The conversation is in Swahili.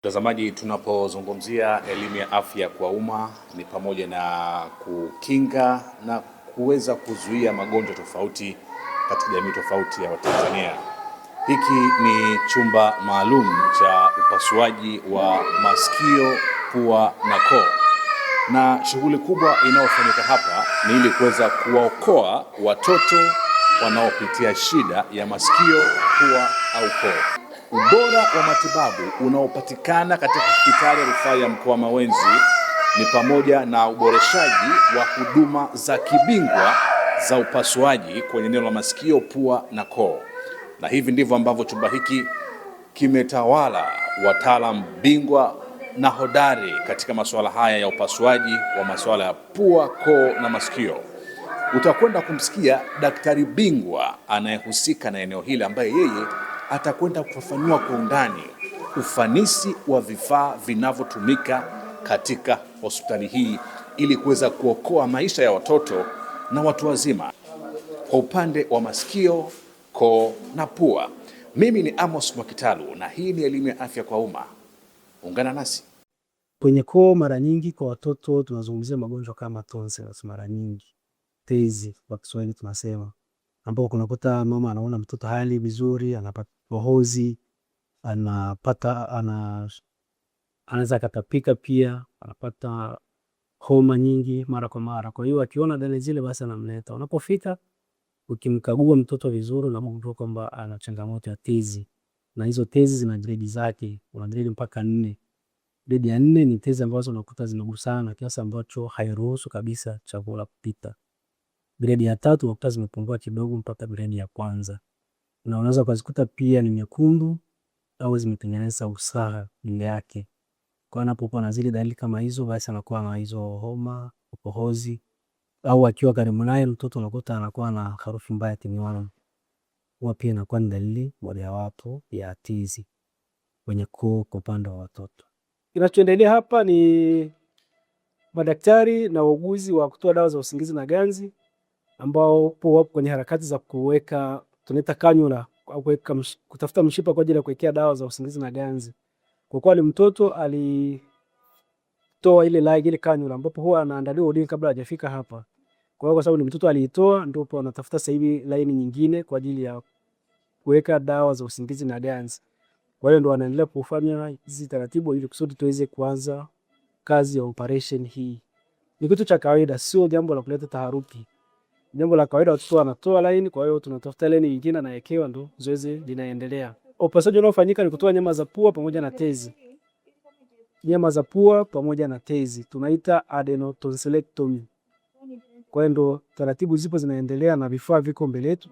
Mtazamaji, tunapozungumzia elimu ya afya kwa umma ni pamoja na kukinga na kuweza kuzuia magonjwa tofauti katika jamii tofauti ya Watanzania. Hiki ni chumba maalum cha upasuaji wa masikio, pua na koo. Na shughuli kubwa inayofanyika hapa ni ili kuweza kuwaokoa watoto wanaopitia shida ya masikio, pua au koo. Ubora wa matibabu unaopatikana katika hospitali ya rufaa ya mkoa Mawenzi ni pamoja na uboreshaji wa huduma za kibingwa za upasuaji kwenye eneo la masikio, pua na koo. Na hivi ndivyo ambavyo chumba hiki kimetawala wataalamu bingwa na hodari katika masuala haya ya upasuaji wa masuala ya pua, koo na masikio. Utakwenda kumsikia daktari bingwa anayehusika na eneo hili ambaye yeye atakwenda kufafanua kwa undani ufanisi wa vifaa vinavyotumika katika hospitali hii ili kuweza kuokoa maisha ya watoto na watu wazima kwa upande wa masikio, koo na pua. Mimi ni Amos Mwakitalu na hii ni elimu ya afya kwa umma. Ungana nasi. Kwenye koo mara nyingi kwa watoto tunazungumzia magonjwa kama tonsils, mara nyingi tezi kwa Kiswahili tunasema, ambapo kunakuta mama anaona mtoto hali vizuri, anapata kohozi, anaweza katapika, pia anapata homa nyingi mara kwa mara. Kwa hiyo akiona dalili zile basi anamleta. Unapofika ukimkagua mtoto vizuri unamgundua kwamba ana changamoto ya tezi, na hizo tezi zina grade zake, kuna grade mpaka 4. Grade ya 4 ni tezi ambazo unakuta zinagusana kiasi ambacho hairuhusu kabisa chakula kupita. Grade ya 3 unakuta zimepungua kidogo mpaka grade ya 1. Na unaweza kuzikuta pia ni nyekundu au zimetengeneza usaha mbele yake. Kwa anapokuwa na zile dalili kama hizo, basi anakuwa na hizo homa, kohozi, au akiwa karibu naye mtoto unakuta anakuwa na harufu mbaya kinywani. Huwa pia inakuwa ni dalili mojawapo ya tezi kwenye koo kwa upande wa watoto. Kinachoendelea hapa ni madaktari na wauguzi wa kutoa dawa za usingizi na ganzi ambao wapo kwenye harakati za kuweka tunaita kanula au kutafuta mshipa kwa ajili ya kuwekea dawa za usingizi na ganzi. Kwa kweli mtoto alitoa ile kanula ambapo huwa anaandaliwa udini kabla hajafika hapa. Kwa sababu ni mtoto aliitoa, ndio anatafuta sasa hivi laini nyingine kwa ajili ya kuweka dawa za usingizi na ganzi. Kwa hiyo ndio anaendelea kufanya hizi taratibu ili kusudi tuweze kuanza kazi ya operation hii. Ni kitu cha kawaida, sio jambo la kuleta taharuki. Jambo la kawaida, watoto wanatoa laini, kwa hiyo tunatafuta laini nyingine na yekewa, ndo zoezi linaendelea. Upasuaji unaofanyika ni kutoa nyama za pua pamoja na tezi. Nyama za pua pamoja na tezi tunaita adenotonsillectomy. Kwa hiyo ndo taratibu zipo zinaendelea na vifaa viko mbele yetu.